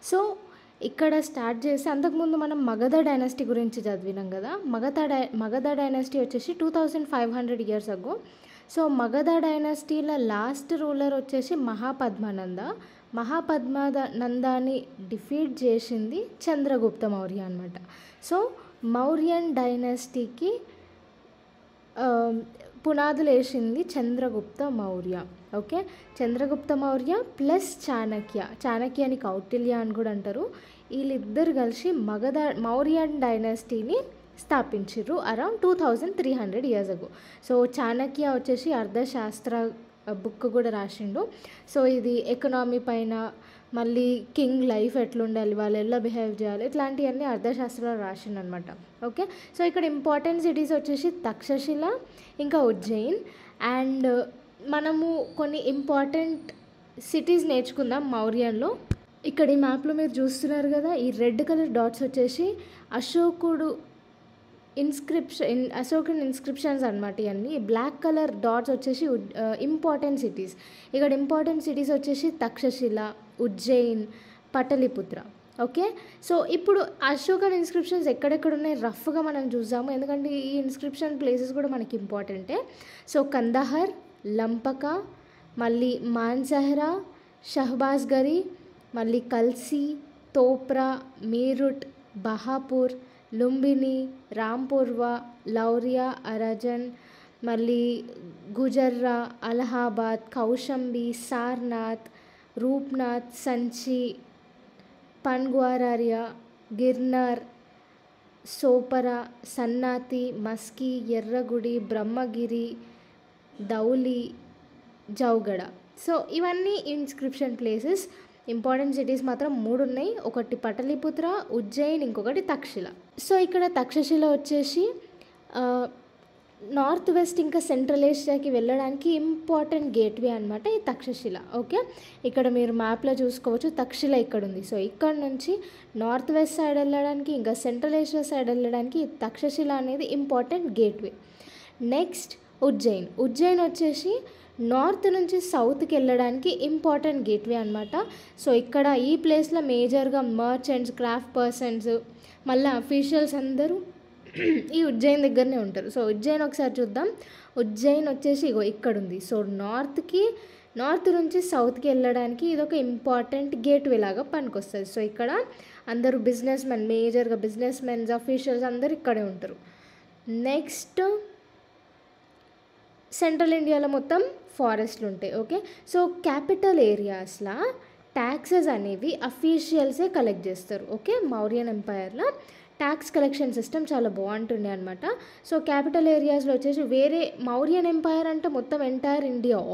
So ఇక్కడ start చేసి అంతకుముందు మనం మగధ డైనాసిటీ గురించి చదివినాం కదా. మగధ డైనాసిటీ వచ్చేసి 2500 ఇయర్స్ అగో. సో మగధ డైనాసిటీలో లాస్ట్ రూలర్ వచ్చేసి మహాపద్మనందాని డిఫీట్ చేసింది చంద్రగుప్త మౌర్య అనమాట. సో మౌర్యన్ డైనాసిటీకి పునాదులు వేసింది చంద్రగుప్త మౌర్య. ఓకే, చంద్రగుప్త మౌర్య ప్లస్ చాణక్య అని కౌటిల్య అని కూడా అంటారు. వీళ్ళిద్దరు కలిసి మౌర్యన్ డైనాసిటీని స్థాపించారు around 2300 years ago. So Chanakya వచ్చేసి అర్థశాస్త్ర బుక్ కూడా రాసిండు. సో ఇది ఎకనామీ పైన, మళ్ళీ కింగ్ లైఫ్ ఎట్లుండాలి, వాళ్ళు ఎలా బిహేవ్ చేయాలి, ఇట్లాంటివన్నీ అర్థశాస్త్రాలు రాసిండు అనమాట. ఓకే, సో ఇక్కడ ఇంపార్టెంట్ సిటీస్ వచ్చేసి తక్షశిల ఇంకా ఉజ్జయిన్. అండ్ మనము కొన్ని ఇంపార్టెంట్ సిటీస్ నేర్చుకుందాం మౌర్యన్లో. ఇక్కడ ఈ మ్యాప్లో మీరు చూస్తున్నారు కదా, ఈ రెడ్ కలర్ డాట్స్ వచ్చేసి అశోకుడు ఇన్స్క్రిప్షన్స్ అనమాట. ఇవన్నీ బ్లాక్ కలర్ డాట్స్ వచ్చేసి ఇంపార్టెంట్ సిటీస్. ఇక్కడ ఇంపార్టెంట్ సిటీస్ వచ్చేసి తక్షశిల, ఉజ్జయిన్, పటలిపుత్ర. ఓకే, సో ఇప్పుడు అశోకన్ ఇన్స్క్రిప్షన్స్ ఎక్కడెక్కడ ఉన్నాయి రఫ్గా మనం చూద్దాము, ఎందుకంటే ఈ ఇన్స్క్రిప్షన్ ప్లేసెస్ కూడా మనకి ఇంపార్టెంటే. సో కందహార్, లంపక, మళ్ళీ మాన్సహరా, షహబాజ్గరి, మళ్ళీ కల్సి, తోప్రా, మీరుట్, బహాపూర్, లుంబిని, రాంపూర్వా, లౌరియా, అరజన్, మళ్ళీ గుజర్రా, అలహాబాద్, కౌశంబి, సార్నాథ్, రూప్నాథ్, సంచి, పన్గ్వారారియా, గిర్నార్, సోపరా, సన్నాతి, మస్కి, ఎర్రగుడి, బ్రహ్మగిరి, దౌలి, జౌగడ. సో ఇవన్నీ ఇన్స్క్రిప్షన్ ప్లేసెస్. ఇంపార్టెంట్ సిటీస్ మాత్రం 3 ఉన్నాయి, ఒకటి పటలిపుత్ర, ఉజ్జయిన్, ఇంకొకటి తక్షశిల. సో ఇక్కడ తక్షశిల వచ్చేసి నార్త్ వెస్ట్ ఇంకా సెంట్రల్ ఏషియాకి వెళ్ళడానికి ఇంపార్టెంట్ గేట్వే అనమాట ఈ తక్షశిల. ఓకే, ఇక్కడ మీరు మ్యాప్లో చూసుకోవచ్చు, తక్షశిల ఇక్కడ ఉంది. సో ఇక్కడ నుంచి నార్త్ వెస్ట్ సైడ్ వెళ్ళడానికి ఇంకా సెంట్రల్ ఏషియా సైడ్ వెళ్ళడానికి ఈ తక్షశిల అనేది ఇంపార్టెంట్ గేట్వే. నెక్స్ట్ ఉజ్జయిన్ వచ్చేసి నార్త్ నుంచి సౌత్కి వెళ్ళడానికి ఇంపార్టెంట్ గేట్వే అనమాట. సో ఇక్కడ ఈ ప్లేస్లో మేజర్గా మర్చెంట్స్, క్రాఫ్ట్ పర్సన్స్, మళ్ళీ అఫీషియల్స్ అందరూ ఈ ఉజ్జయిన్ దగ్గరనే ఉంటారు. సో ఉజ్జయిన్ ఒకసారి చూద్దాం. ఉజ్జయిన్ వచ్చేసి ఇగో ఇక్కడ ఉంది. సో నార్త్ నుంచి సౌత్కి వెళ్ళడానికి ఇది ఒక ఇంపార్టెంట్ గేట్వే లాగా పనికొస్తుంది. సో ఇక్కడ అందరూ మేజర్గా బిజినెస్ మెన్స్, అఫీషియల్స్ అందరూ ఇక్కడే ఉంటారు. నెక్స్ట్ సెంట్రల్ ఇండియాలో మొత్తం ఫారెస్ట్లు ఉంటాయి. ఓకే, సో క్యాపిటల్ ఏరియాస్లో ట్యాక్సెస్ అనేవి అఫీషియల్సే కలెక్ట్ చేస్తారు. ఓకే, మౌర్యన్ ఎంపైర్లో ట్యాక్స్ కలెక్షన్ సిస్టమ్ చాలా బాగుంటుండే అనమాట. సో క్యాపిటల్ ఏరియాస్లో వచ్చేసి వేరే మౌర్యన్ ఎంపైర్ అంటే మొత్తం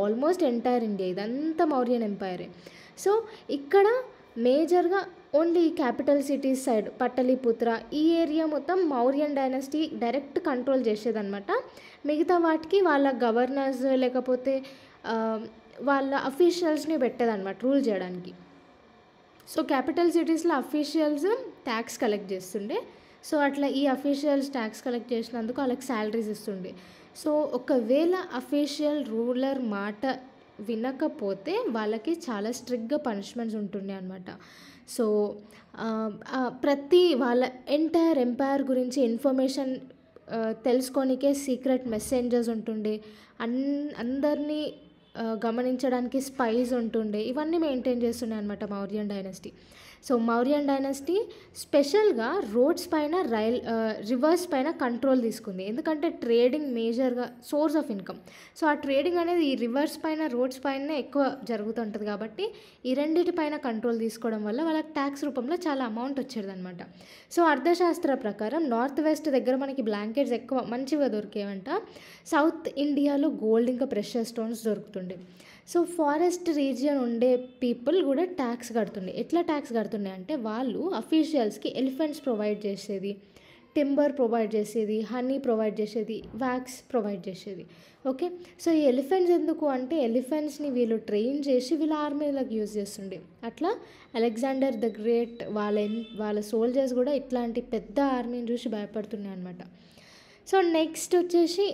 ఆల్మోస్ట్ ఎంటైర్ ఇండియా ఇదంతా మౌర్యన్ ఎంపైరే. సో ఇక్కడ మేజర్గా ఓన్లీ క్యాపిటల్ సిటీస్ సైడ్ పట్టలిపుత్ర ఈ ఏరియా మొత్తం మౌర్యన్ డైనాసిటీ డైరెక్ట్ కంట్రోల్ చేసేదన్నమాట. మిగతా వాటికి వాళ్ళ గవర్నర్స్ లేకపోతే వాళ్ళ అఫీషియల్స్ని పెట్టేదన్నమాట రూల్ చేయడానికి. సో క్యాపిటల్ సిటీస్లో అఫీషియల్స్ ట్యాక్స్ కలెక్ట్ చేస్తుండే. సో అట్లా ఈ అఫీషియల్స్ ట్యాక్స్ కలెక్ట్ చేసినందుకు వాళ్ళకి శాలరీస్ ఇస్తుండే. సో ఒకవేళ అఫీషియల్ రూలర్ మాట వినకపోతే వాళ్ళకి చాలా స్ట్రిక్ట్గా పనిష్మెంట్స్ ఉంటుండే అనమాట. సో ప్రతి వాళ్ళ ఎంటైర్ ఎంపైర్ గురించి ఇన్ఫర్మేషన్ తెలుసుకోనికే సీక్రెట్ మెసెంజర్స్ ఉంటుండే, అందరినీ గమనించడానికి స్పైస్ ఉంటుండే. ఇవన్నీ మెయింటైన్ చేస్తుండే అనమాట Mauryan dynasty. So Mauryan dynasty స్పెషల్గా రోడ్స్ పైన రివర్స్ పైన కంట్రోల్ తీసుకుంది, ఎందుకంటే ట్రేడింగ్ మేజర్గా సోర్స్ ఆఫ్ ఇన్కమ్. సో ఆ ట్రేడింగ్ అనేది ఈ రివర్స్ పైన రోడ్స్ పైన ఎక్కువ జరుగుతుంటుంది కాబట్టి ఈ రెండింటి పైన కంట్రోల్ తీసుకోవడం వల్ల వాళ్ళకి ట్యాక్స్ రూపంలో చాలా అమౌంట్ వచ్చేది అనమాట. సో అర్థశాస్త్ర ప్రకారం నార్త్ వెస్ట్ దగ్గర మనకి బ్లాంకెట్స్ ఎక్కువ మంచిగా దొరికేవంట. సౌత్ ఇండియాలో గోల్డ్ ఇంకా ప్రెషర్ స్టోన్స్ దొరుకుతుండే. సో ఫారెస్ట్ రీజియన్ ఉండే పీపుల్ కూడా ట్యాక్స్ కడుతుండే. ఎట్లా ట్యాక్స్ కడుతుండే అంటే వాళ్ళు అఫీషియల్స్కి ఎలిఫెంట్స్ ప్రొవైడ్ చేసేది, టింబర్ ప్రొవైడ్ చేసేది, హనీ ప్రొవైడ్ చేసేది, వ్యాక్స్ ప్రొవైడ్ చేసేది. ఓకే, సో ఈ ఎలిఫెంట్స్ ఎందుకు అంటే ఎలిఫెంట్స్ని వీళ్ళు ట్రైన్ చేసి వీళ్ళ ఆర్మీలకు యూజ్ చేస్తుండే. అట్లా అలెగ్జాండర్ ద గ్రేట్ వాళ్ళ సోల్జర్స్ కూడా ఇట్లాంటి పెద్ద ఆర్మీని చూసి భయపడుతున్నాయి అనమాట. సో నెక్స్ట్ వచ్చేసి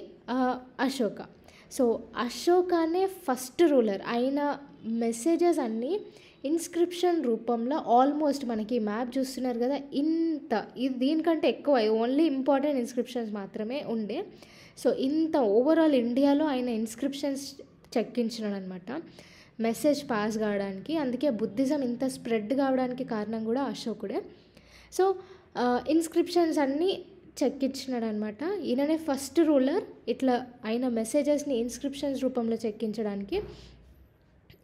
అశోక. సో అశోకానే ఫస్ట్ రూలర్. ఆయన మెసేజెస్ అన్నీ ఇన్స్క్రిప్షన్ రూపంలో ఆల్మోస్ట్ మనకి మ్యాప్ చూస్తున్నారు కదా, ఇంత ఇది దీనికంటే ఎక్కువ, ఓన్లీ ఇంపార్టెంట్ ఇన్స్క్రిప్షన్స్ మాత్రమే ఉండే. సో ఇంత ఓవరాల్ ఇండియాలో ఆయన ఇన్స్క్రిప్షన్స్ చెక్కించినాడు అనమాట మెసేజ్ పాస్ కావడానికి. అందుకే బుద్ధిజం ఇంత స్ప్రెడ్ కావడానికి కారణం కూడా అశోకుడే. సో ఇన్స్క్రిప్షన్స్ అన్నీ చెక్కించినాడు అనమాట. ఈయననే ఫస్ట్ రూలర్ ఇట్లా ఆయన మెసేజెస్ని ఇన్స్క్రిప్షన్స్ రూపంలో చెక్కించడానికి.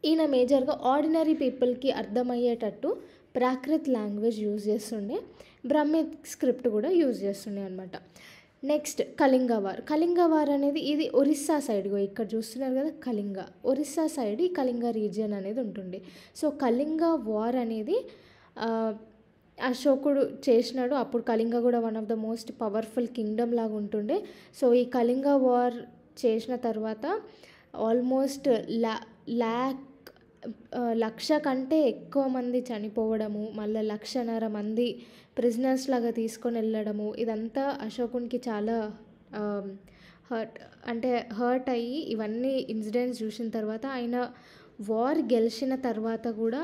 ఈయన మేజర్గా ఆర్డినరీ పీపుల్కి అర్థమయ్యేటట్టు ప్రాకృత్ లాంగ్వేజ్ యూజ్ చేస్తుండే, బ్రహ్మిక్ స్క్రిప్ట్ కూడా యూజ్ చేస్తుండే అనమాట. నెక్స్ట్ కళింగ వార్ అనేది ఇది ఒరిస్సా సైడ్, ఇక్కడ చూస్తున్నారు కదా కళింగ, ఒరిస్సా సైడ్ ఈ కళింగ రీజియన్ అనేది ఉంటుంది. సో కళింగ వార్ అనేది అశోకుడు చేసినాడు. అప్పుడు కళింగ కూడా one of the most powerful Kingdom లాగా ఉంటుండే. సో ఈ కళింగ వార్ చేసిన తర్వాత ఆల్మోస్ట్ లక్ష కంటే ఎక్కువ మంది చనిపోవడము, మళ్ళీ 1,500,000 మంది ప్రిజనర్స్ లాగా తీసుకొని వెళ్ళడము, ఇదంతా అశోకునికి చాలా హర్ట్ అయ్యి ఇవన్నీ ఇన్సిడెంట్స్ చూసిన తర్వాత ఆయన వార్ గెలిచిన తర్వాత కూడా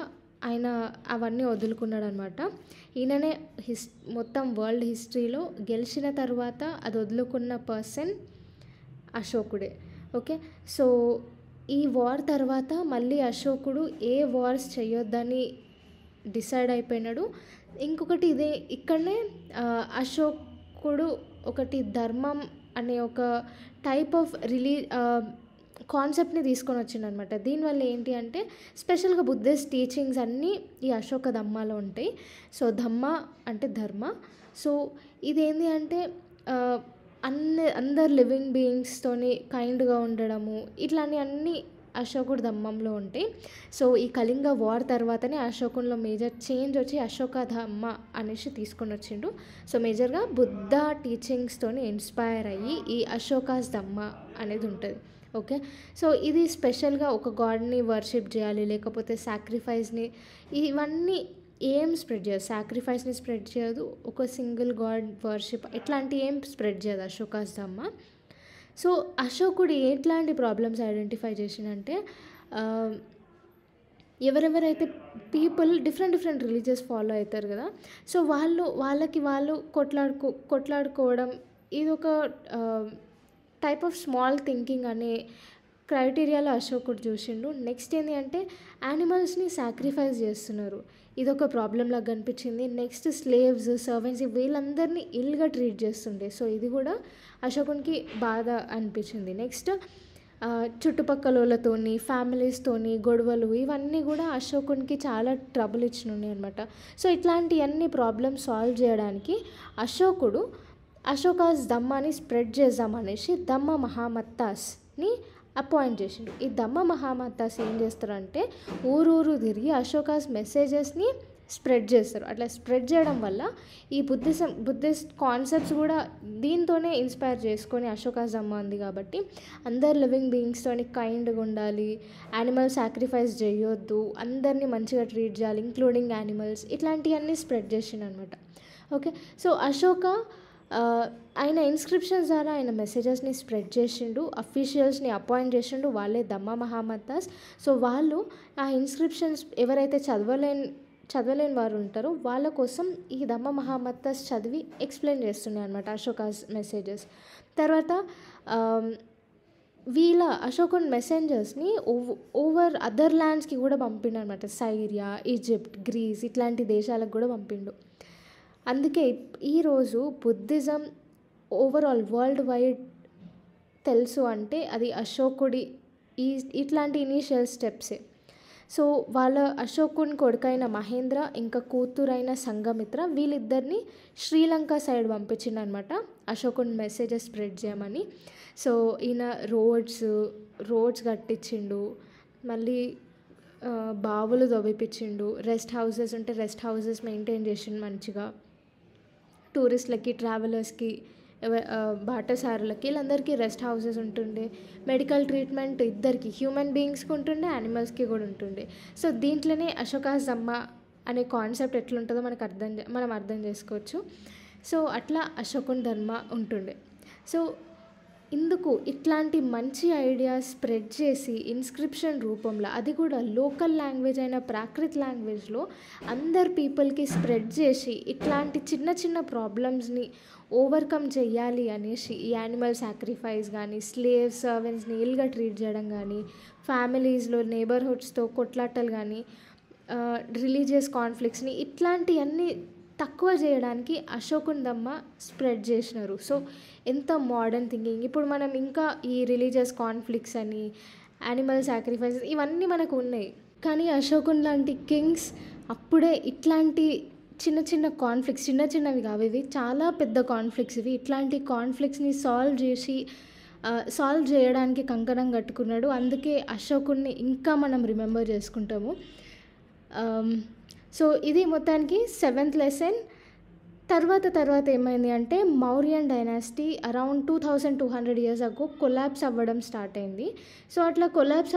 ఆయన అవన్నీ వదులుకున్నాడు అనమాట. ఈయననే మొత్తం వరల్డ్ హిస్టరీలో గెలిచిన తర్వాత అది వదులుకున్న పర్సన్ అశోకుడే. ఓకే, సో ఈ వార్ తర్వాత మళ్ళీ అశోకుడు ఏ వార్స్ చేయొద్దని డిసైడ్ అయిపోయినాడు. ఇంకొకటి ఇక్కడనే అశోకుడు ఒకటి ధర్మం అనే ఒక టైప్ ఆఫ్ కాన్సెప్ట్ని తీసుకొని వచ్చిందనమాట. దీనివల్ల ఏంటి అంటే స్పెషల్గా బుద్ధిస్ట్ టీచింగ్స్ అన్నీ ఈ అశోక ధమ్మాలో ఉంటాయి. సో ధమ్మ అంటే ధర్మ. సో ఇదేంటి అంటే అందరు లివింగ్ బీయింగ్స్తోని కైండ్గా ఉండడము, ఇట్లాంటి అన్నీ అశోకుడు ధమ్మంలో ఉంటాయి. సో ఈ కళింగ వార్ తర్వాతనే అశోకునిలో మేజర్ చేంజ్ వచ్చి అశోక ధమ్మ అనేసి తీసుకొని వచ్చిండు. సో మేజర్గా బుద్ధ టీచింగ్స్తోని ఇన్స్పైర్ అయ్యి ఈ అశోకాస్ ధమ్మ అనేది ఉంటుంది. ఓకే, సో ఇది స్పెషల్గా ఒక గాడ్ని వర్షిప్ చేయాలి, లేకపోతే సాక్రిఫైస్ని, ఇవన్నీ ఏం స్ప్రెడ్ చేయదు, సాక్రిఫైస్ని స్ప్రెడ్ చేయదు, ఒక సింగిల్ గాడ్ వర్షిప్ ఇట్లాంటి ఏం స్ప్రెడ్ చేయదు అశోకాస్ ధమ్మ. సో అశోకుడు ఎట్లాంటి ప్రాబ్లమ్స్ ఐడెంటిఫై చేసిందంటే ఎవరెవరైతే పీపుల్ డిఫరెంట్ రిలీజియస్ ఫాలో అవుతారు కదా, సో వాళ్ళకి కొట్లాడుకోవడం ఇది ఒక టైప్ ఆఫ్ స్మాల్ థింకింగ్ అనే క్రైటీరియాలో అశోకుడు చూసిండు. నెక్స్ట్ ఏంటి అంటే యానిమల్స్ని సాక్రిఫైస్ చేస్తున్నారు, ఇదొక ప్రాబ్లంలాగా కనిపించింది. నెక్స్ట్ స్లేవ్స్, సర్వెంట్స్ వీళ్ళందరినీ ఇల్గా ట్రీట్ చేస్తుండే. సో ఇది కూడా అశోకునికి బాధ అనిపించింది. నెక్స్ట్ చుట్టుపక్కలతోని ఫ్యామిలీస్తోని గొడవలు ఇవన్నీ కూడా అశోకునికి చాలా ట్రబుల్ ఇచ్చినున్నాయి అనమాట. సో ఇట్లాంటివన్నీ ప్రాబ్లమ్స్ సాల్వ్ చేయడానికి అశోకుడు అశోకాస్ ధమ్మాని స్ప్రెడ్ చేద్దామనేసి ధమ్మ మహామత్తాస్ని అపాయింట్ చేసిండు. ఈ ధమ్మ మహామత్తాస్ ఏం చేస్తారంటే ఊరూరు తిరిగి అశోకాస్ మెసేజెస్ని స్ప్రెడ్ చేస్తారు. అట్లా స్ప్రెడ్ చేయడం వల్ల ఈ బుద్ధిస్ట్ కాన్సెప్ట్స్ కూడా దీంతోనే ఇన్స్పైర్ చేసుకొని అశోకాస్ ధమ్మ ఉంది కాబట్టి అందరు లివింగ్ బీయింగ్స్తోని కైండ్గా ఉండాలి, యానిమల్ సాక్రిఫైస్ చేయొద్దు, అందరినీ మంచిగా ట్రీట్ చేయాలి ఇంక్లూడింగ్ యానిమల్స్, ఇట్లాంటివన్నీ స్ప్రెడ్ చేసిండు అనమాట. ఓకే, సో అశోక ఆయన ఇన్స్క్రిప్షన్స్ ద్వారా ఆయన మెసేజెస్ని స్ప్రెడ్ చేసిండు, అఫీషియల్స్ని అపాయింట్ చేసిండు, వాళ్ళే ధమ్మ మహామత్తాస్. సో వాళ్ళు ఆ ఇన్స్క్రిప్షన్స్ ఎవరైతే చదవలేని వారు ఉంటారో వాళ్ళ కోసం ఈ ధమ్మ మహామత్తాస్ చదివి ఎక్స్ప్లెయిన్ చేస్తున్నాయి అనమాట అశోకాస్ మెసేజెస్. తర్వాత వీళ్ళ అశోకున్ మెసెంజర్స్ని ఓవర్ అదర్ ల్యాండ్స్కి కూడా పంపిండు అనమాట. సైరియా, ఈజిప్ట్, గ్రీస్ ఇట్లాంటి దేశాలకు కూడా పంపిండు. అందుకే ఈరోజు బుద్ధిజం ఓవరాల్ వరల్డ్ వైడ్ తెలుసు అంటే అది అశోకుడి ఇట్లాంటి ఇనీషియల్ స్టెప్సే. సో వాళ్ళ అశోకుని కొడుకైన మహేంద్ర ఇంకా కూతురైన సంఘమిత్ర వీళ్ళిద్దరిని శ్రీలంక సైడ్ పంపించిండు అనమాట అశోకుని మెసేజెస్ స్ప్రెడ్ చేయమని. సో ఈయన రోడ్స్ కట్టించిండు, మళ్ళీ బావులు తవ్విపించిండు, రెస్ట్ హౌసెస్ ఉంటే రెస్ట్ హౌసెస్ మెయింటైన్ చేసిండు మంచిగా. టూరిస్ట్లకి, ట్రావెలర్స్కి, బాటసారులకి వీళ్ళందరికీ రెస్ట్ హౌసెస్ ఉంటుండే, మెడికల్ ట్రీట్మెంట్ ఇద్దరికి హ్యూమన్ బీయింగ్స్కి ఉంటుండే, యానిమల్స్కి కూడా ఉంటుండే. సో దీంట్లోనే అశోకాస్ ధమ్మ అనే కాన్సెప్ట్ ఎట్లుంటుందో మనం అర్థం చేసుకోవచ్చు. సో అట్లా అశోకుని ధర్మ ఉంటుండే. సో ఇందుకు ఇట్లాంటి మంచి ఐడియాస్ స్ప్రెడ్ చేసి ఇన్స్క్రిప్షన్ రూపంలో, అది కూడా లోకల్ లాంగ్వేజ్ అయిన ప్రాకృత్ లాంగ్వేజ్లో అందరు పీపుల్కి స్ప్రెడ్ చేసి ఇట్లాంటి చిన్న చిన్న ప్రాబ్లమ్స్ని ఓవర్కమ్ చెయ్యాలి అనేసి ఈ యానిమల్ సాక్రిఫైస్ కానీ, స్లేవ్ సర్వెంట్స్ని ఇల్గా ట్రీట్ చేయడం కానీ, ఫ్యామిలీస్లో నేబర్హుడ్స్తో కొట్లాటలు కానీ, రిలీజియస్ కాన్ఫ్లిక్ట్స్ని ఇట్లాంటివన్నీ తక్కువ చేయడానికి అశోకుని దమ్మ స్ప్రెడ్ చేసినారు. సో ఎంత మోడర్న్ థింకింగ్. ఇప్పుడు మనం ఇంకా ఈ రిలీజియస్ కాన్ఫ్లిక్ట్స్ అని, యానిమల్ సాక్రిఫైసెస్ ఇవన్నీ మనకు ఉన్నాయి. కానీ అశోకుని లాంటి కింగ్స్ అప్పుడే ఇట్లాంటి చిన్న చిన్న కాన్ఫ్లిక్ట్స్, చిన్న చిన్నవి కావు ఇవి, చాలా పెద్ద కాన్ఫ్లిక్ట్స్ ఇవి, ఇట్లాంటి కాన్ఫ్లిక్ట్స్ని సాల్వ్ చేయడానికి కంకణం కట్టుకున్నాడు. అందుకే అశోకుని ఇంకా మనం రిమెంబర్ చేసుకుంటాము. సో ఇది మొత్తానికి 7th లెసన్. తర్వాత ఏమైంది అంటే Mauryan dynasty around 2200 years ago collapse అవ్వడం స్టార్ట్ అయింది. సో అట్లా కొలాప్స్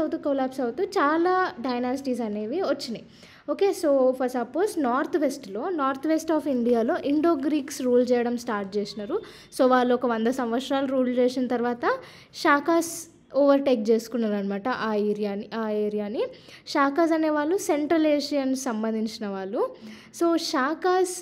అవుతూ చాలా డైనాసిటీస్ అనేవి వచ్చినాయి. Okay, so for suppose north west of ఇండియాలో ఇండో గ్రీక్స్ రూల్ చేయడం స్టార్ట్ చేసినారు. సో వాళ్ళు ఒక 100 సంవత్సరాలు రూల్ చేసిన తర్వాత షాకాస్ ఓవర్టేక్ చేసుకున్నారు అనమాట ఆ ఏరియాని. షాకాస్ అనేవాళ్ళు సెంట్రల్ ఏషియన్ సంబంధించిన వాళ్ళు. సో షాకాస్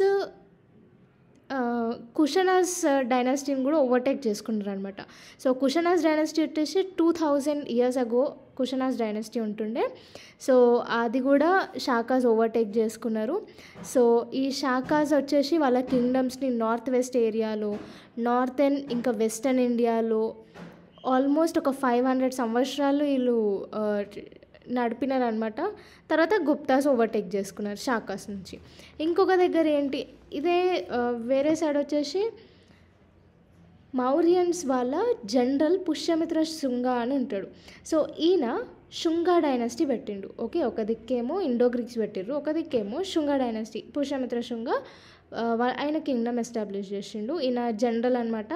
కుషనాస్ డైనాసిటీని కూడా ఓవర్టేక్ చేసుకున్నారు అనమాట. సో కుషనాస్ డైనాసిటీ వచ్చేసి 2000 years ago కుషనాస్ డైనాసిటీ ఉంటుండే. సో అది కూడా షాకాస్ ఓవర్టేక్ చేసుకున్నారు. సో ఈ షాకాస్ వచ్చేసి వాళ్ళ కింగ్డమ్స్ని నార్త్ వెస్ట్ ఏరియాలో, నార్థన్ ఇంకా వెస్టర్న్ ఇండియాలో ఆల్మోస్ట్ ఒక 500 సంవత్సరాలు వీళ్ళు నడిపినారు అనమాట. తర్వాత గుప్తాస్ ఓవర్టేక్ చేసుకున్నారు షాకాస్ నుంచి. ఇంకొక దగ్గర ఏంటి, ఇదే వేరే సైడ్ వచ్చేసి మౌర్యన్స్ వాళ్ళ జనరల్ పుష్యమిత్ర శుంగ అని ఉంటాడు. సో ఈయన శుంగ డైనాసిటీ పెట్టిండు. ఓకే, ఒక దిక్కేమో ఇండో గ్రీక్స్ పెట్టిర్రు, ఒక దిక్కేమో శుంగ డైనాసిటీ, పుష్యమిత్ర శుంగ ఆయన కింగ్డమ్ ఎస్టాబ్లిష్ చేసిండు. ఈయన జనరల్ అనమాట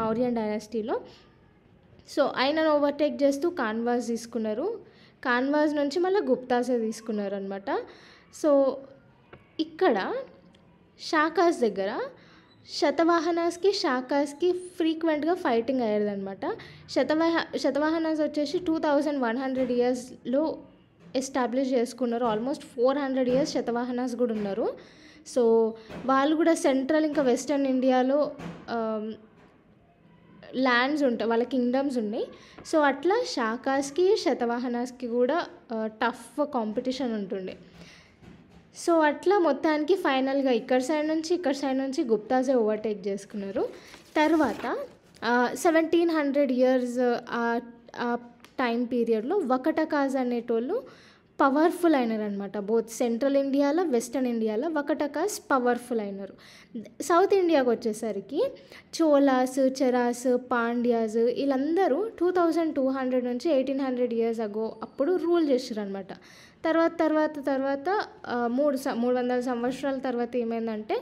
మౌర్యన్ డైనాసిటీలో. సో ఆయనను ఓవర్టేక్ చేస్తూ కాన్వాస్ తీసుకున్నారు. కాన్వాస్ నుంచి మళ్ళీ గుప్తాసే తీసుకున్నారు అనమాట. సో ఇక్కడ షాకాస్ దగ్గర షాకాస్కి ఫ్రీక్వెంట్గా ఫైటింగ్ అయ్యేది అనమాట. శతవాహనాస్ వచ్చేసి 2100 yearsలో ఎస్టాబ్లిష్ చేసుకున్నారు. ఆల్మోస్ట్ 400 years శతవాహనాస్ కూడా ఉన్నారు. సో వాళ్ళు కూడా సెంట్రల్ ఇంకా వెస్టర్న్ ఇండియాలో ల్యాండ్స్ ఉంటాయి, వాళ్ళ కింగ్డమ్స్ ఉన్నాయి. సో అట్లా షాకాస్కి శతవాహనాస్కి కూడా టఫ్ కాంపిటీషన్ ఉంటుండే. సో అట్లా మొత్తానికి ఫైనల్గా ఇక్కడ సైడ్ నుంచి గుప్తాసే ఓవర్టేక్ చేసుకున్నారు. తర్వాత 1700 years ఆ టైం పీరియడ్లో వకటకాస్ అనేటోళ్ళు పవర్ఫుల్ అయినారు అనమాట. బోత్ సెంట్రల్ ఇండియాలో, వెస్టర్న్ ఇండియాలో వకటకాస్ పవర్ఫుల్ అయినారు. సౌత్ ఇండియాకి వచ్చేసరికి చోలాస్, చెరాస్, పాండ్యాస్ వీళ్ళందరూ 2200 నుంచి 1800 years ago అప్పుడు రూల్ చేసారు అనమాట. తర్వాత 300 సంవత్సరాల తర్వాత ఏమైందంటే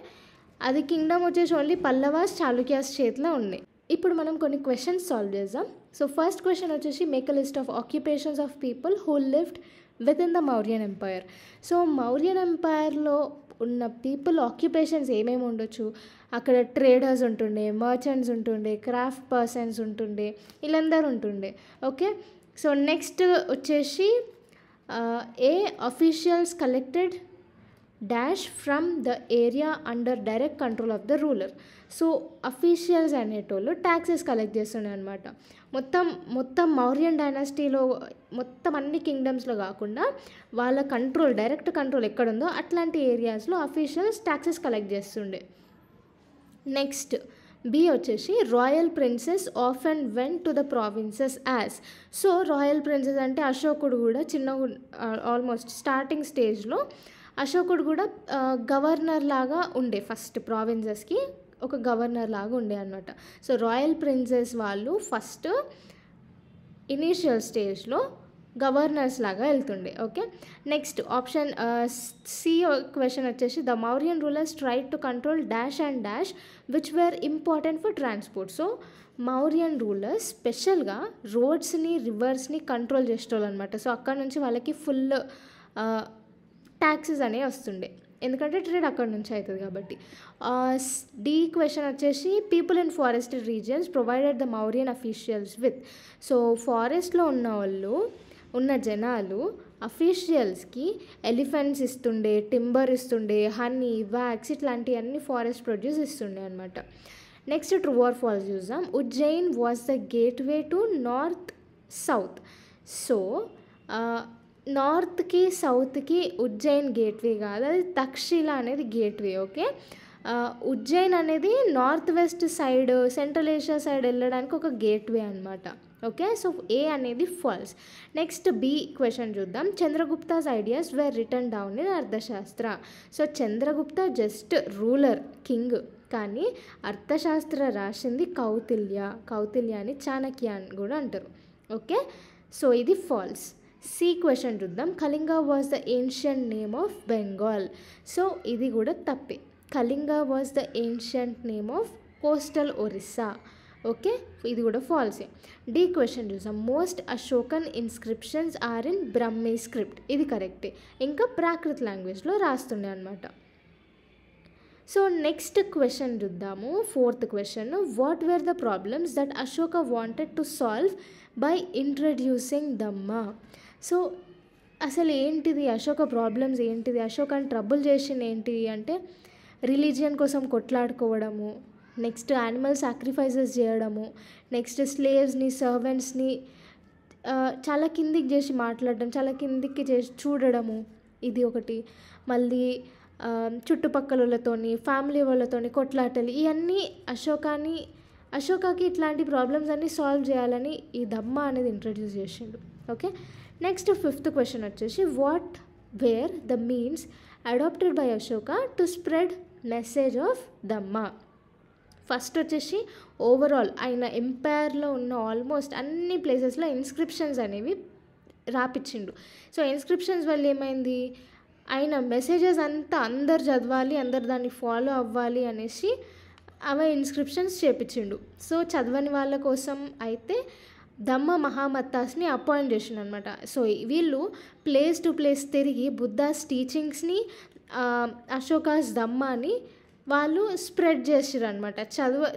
అది కింగ్డమ్ వచ్చేసి ఓన్లీ పల్లవాస్, చాళుక్యాస్ చేతిలో ఉన్నాయి. ఇప్పుడు మనం కొన్ని క్వశ్చన్స్ సాల్వ్ చేద్దాం. సో ఫస్ట్ క్వశ్చన్ వచ్చేసి make a list of occupations of people who lived with in the Mauryan empire. So Mauryan ఎంపైర్లో ఉన్న పీపుల్ ఆక్యుపేషన్స్ ఏమేమి ఉండొచ్చు, అక్కడ ట్రేడర్స్ ఉంటుండే, మర్చెంట్స్ ఉంటుండే, క్రాఫ్ట్ పర్సన్స్ ఉంటుండే, వీళ్ళందరూ ఉంటుండే. ఓకే, సో నెక్స్ట్ వచ్చేసి officials collected dash from the area under direct control of the ruler. So officials అనేటోళ్ళు ట్యాక్సెస్ కలెక్ట్ చేస్తుండే అనమాట. మొత్తం మౌర్యన్ డైనాసిటీలో మొత్తం అన్ని కింగ్డమ్స్లో కాకుండా వాళ్ళ డైరెక్ట్ కంట్రోల్ ఎక్కడుందో అట్లాంటి ఏరియాస్లో అఫీషియల్స్ ట్యాక్సెస్ కలెక్ట్ చేస్తుండే. నెక్స్ట్ బి వచ్చేసి royal princes often went to the provinces as. So royal princes అంటే అశోకుడు కూడా ఆల్మోస్ట్ స్టార్టింగ్ స్టేజ్లో అశోకుడు కూడా గవర్నర్ లాగా ఉండే, ఫస్ట్ ప్రావిన్సెస్కి ఒక గవర్నర్ లాగా ఉండే అనమాట. సో రాయల్ ప్రిన్సెస్ వాళ్ళు ఫస్ట్ ఇనీషియల్ స్టేజ్లో గవర్నర్స్ లాగా వెళ్తుండే. Okay, next option C question వచ్చేసి the Mauryan rulers try to control dash and dash which were important for transport. So Mauryan rulers స్పెషల్గా రోడ్స్ని, రివర్స్ని కంట్రోల్ చేసేవాళ్ళు అనమాట. సో అక్కడ నుంచి వాళ్ళకి ఫుల్ ట్యాక్సెస్ అనేవి వస్తుండే. ఎందుకంటే ట్రేడ్ అక్కడ నుంచి అవుతుంది కాబట్టి. డి క్వశ్చన్ వచ్చేసి people in forested regions provided the Mauryan officials with. So ఫారెస్ట్లో ఉన్న జనాలు అఫీషియల్స్కి ఎలిఫెంట్స్ ఇస్తుండే, టింబర్ ఇస్తుండే, హనీ, వ్యాక్స్ ఇట్లాంటివన్నీ ఫారెస్ట్ ప్రొడ్యూస్ ఇస్తుండే అనమాట. నెక్స్ట్ ట్రూ ఆర్ ఫాల్స్ చూద్దాం. Ujjain was the gateway to north south. So నార్త్కి సౌత్కి ఉజ్జయిన్ గేట్వే కాదు, అది తక్షశిల అనేది గేట్వే. ఓకే, ఉజ్జయిన్ అనేది north west side, central Asia side వెళ్ళడానికి ఒక గేట్వే అనమాట. ఓకే, సో ఏ అనేది ఫాల్స్. నెక్స్ట్ బి క్వశ్చన్ చూద్దాం. Chandragupta's ideas were written down in Arthashastra. So Chandragupta just ruler, king, కానీ అర్థశాస్త్ర రాసింది కౌతిల్యాని, చాణక్య అని కూడా అంటారు. ఓకే, సో ఇది ఫాల్స్. సి క్వశ్చన్ చూద్దాం. Kalinga was the ancient name of Bengal. So ఇది కూడా తప్పే. Kalinga was the ancient name of coastal Orissa. Okay, ఇది కూడా ఫాల్సే. డి క్వశ్చన్ చూసాం. Most Ashokan inscriptions are in Brahmi script. ఇది కరెక్టే, ఇంకా ప్రాకృత్ లాంగ్వేజ్లో రాస్తుండే అనమాట. సో నెక్స్ట్ క్వశ్చన్ చూద్దాము. Fourth question. What were the problems that Ashoka wanted to solve by introducing dhamma. So అసలు ఏంటిది అశోక ప్రాబ్లమ్స్ ఏంటిది, అశోకని ట్రబుల్ చేసింది ఏంటిది అంటే రిలీజియన్ కోసం కొట్లాడుకోవడము, నెక్స్ట్ యానిమల్ సాక్రిఫైసెస్ చేయడము, నెక్స్ట్ స్లేవ్స్ని, సర్వెంట్స్ని చాలా కిందికి చేసి మాట్లాడడం, చాలా కిందికి చేసి చూడడము, ఇది ఒకటి. మళ్ళీ చుట్టుపక్కల వాళ్ళతోని, ఫ్యామిలీ వాళ్ళతోని కొట్లాటలు, ఇవన్నీ అశోకాకి ఇట్లాంటి ప్రాబ్లమ్స్ అన్నీ సాల్వ్ చేయాలని ఈ దమ్మా అనేది ఇంట్రడ్యూస్ చేసిండు. ఓకే, నెక్స్ట్ ఫిఫ్త్ క్వశ్చన్ వచ్చేసి what were the means adopted by Ashoka to spread message of dhamma. First వచ్చేసి ఓవరాల్ ఆయన ఎంపైర్లో ఉన్న ఆల్మోస్ట్ అన్ని ప్లేసెస్లో ఇన్స్క్రిప్షన్స్ అనేవి రాపిచ్చిండు. సో ఇన్స్క్రిప్షన్స్ వల్ల ఏమైంది, ఆయన మెసేజెస్ అంతా అందరు చదవాలి, అందరు దాన్ని ఫాలో అవ్వాలి అనేసి ఆమె ఇన్స్క్రిప్షన్స్ చేపించిండు. సో చదవని వాళ్ళ కోసం అయితే దమ్మ మహామత్తాస్ని అపాయింట్ చేసిండు అనమాట. సో వీళ్ళు ప్లేస్ టు ప్లేస్ తిరిగి బుద్ధాస్ టీచింగ్స్ని, అశోకాస్ దమ్మాని వాళ్ళు స్ప్రెడ్ చేసిర్రు అనమాట.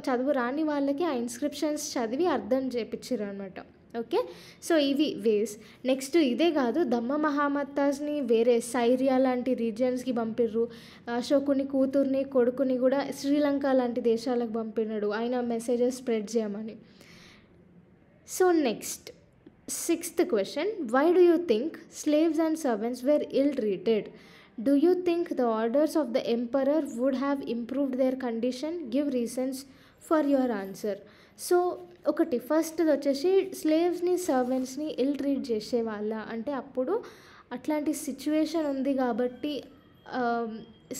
చదువు రాని వాళ్ళకి ఆ ఇన్స్క్రిప్షన్స్ చదివి అర్థం చేపించారు అనమాట. ఓకే, సో ఇవి వేస్. నెక్స్ట్ ఇదే కాదు, దమ్మ మహామత్తాస్ని వేరే సైరియా లాంటి రీజియన్స్కి పంపిర్రు. అశోకుని కూతుర్ని, కొడుకుని కూడా శ్రీలంక లాంటి దేశాలకు పంపినాడు ఆయన మెసేజెస్ స్ప్రెడ్ చేయమని. So next sixth question. Why do you think slaves and servants were ill treated? Do you think the orders of the emperor would have improved their condition? Give reasons for your answer. So ఒకటి first వచ్చేసి స్లేవ్స్ని, సర్వెంట్స్ని ఇల్ treat చేసేవాళ్ళ అంటే అప్పుడు అట్లాంటి situation ఉంది కాబట్టి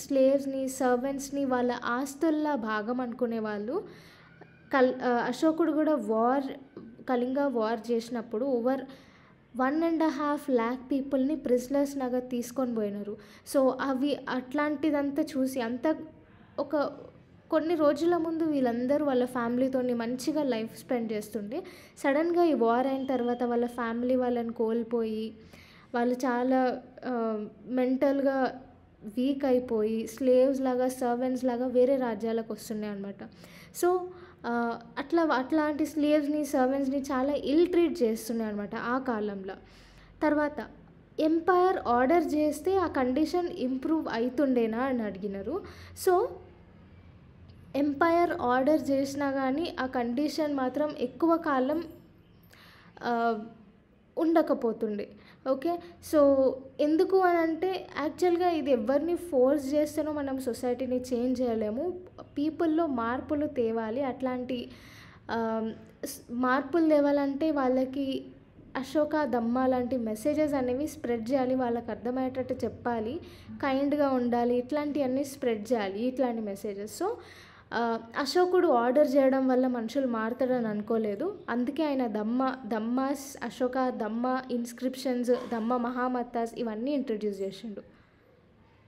స్లేవ్స్ని, సర్వెంట్స్ని వాళ్ళ ఆస్తుల్లా భాగం అనుకునేవాళ్ళు. అశోకుడు కూడా కళింగ వార్ చేసినప్పుడు ఓవర్ 1.5 lakh పీపుల్ని ప్రిజనర్స్ లాగా తీసుకొని పోయినారు. సో అవి అట్లాంటిదంతా చూసి కొన్ని రోజుల ముందు వీళ్ళందరూ వాళ్ళ ఫ్యామిలీతోని మంచిగా లైఫ్ స్పెండ్ చేస్తుంటే సడన్గా ఈ వార్ అయిన తర్వాత వాళ్ళ ఫ్యామిలీ వాళ్ళని కోల్పోయి వాళ్ళు చాలా మెంటల్గా వీక్ అయిపోయి స్లేవ్స్ లాగా, సర్వెంట్స్ లాగా వేరే రాజ్యాలకు వస్తున్నాయి అనమాట. సో అట్లాంటి స్లేవ్స్ని, సర్వెంట్స్ని చాలా ఇల్ ట్రీట్ చేస్తున్నాయి అనమాట ఆ కాలంలో. తర్వాత ఎంపైర్ ఆర్డర్ చేస్తే ఆ కండిషన్ ఇంప్రూవ్ అవుతుండేనా అని అడిగినారు. సో ఎంపైర్ ఆర్డర్ చేసినా కానీ ఆ కండిషన్ మాత్రం ఎక్కువ కాలం ఉండకపోతుండే. ఓకే, సో ఎందుకు అని అంటే యాక్చువల్గా ఇది ఎవరిని ఫోర్స్ చేస్తేనో మనం సొసైటీని చేంజ్ చేయలేము. పీపుల్లో మార్పులు తేవాలి. అట్లాంటి మార్పులు తేవాలంటే వాళ్ళకి అశోక దమ్మా లాంటి మెసేజెస్ అనేవి స్ప్రెడ్ చేయాలి, వాళ్ళకి అర్థమయ్యేటట్టు చెప్పాలి, కైండ్గా ఉండాలి, ఇట్లాంటివన్నీ స్ప్రెడ్ చేయాలి ఇట్లాంటి మెసేజెస్. సో అశోకుడు ఆర్డర్ చేయడం వల్ల మనుషులు మారుతాడని అనుకోలేదు. అందుకే ఆయన దమ్మాస్, అశోక దమ్మా ఇన్స్క్రిప్షన్స్, దమ్మ మహామత్తాస్ ఇవన్నీ ఇంట్రడ్యూస్ చేసిండు.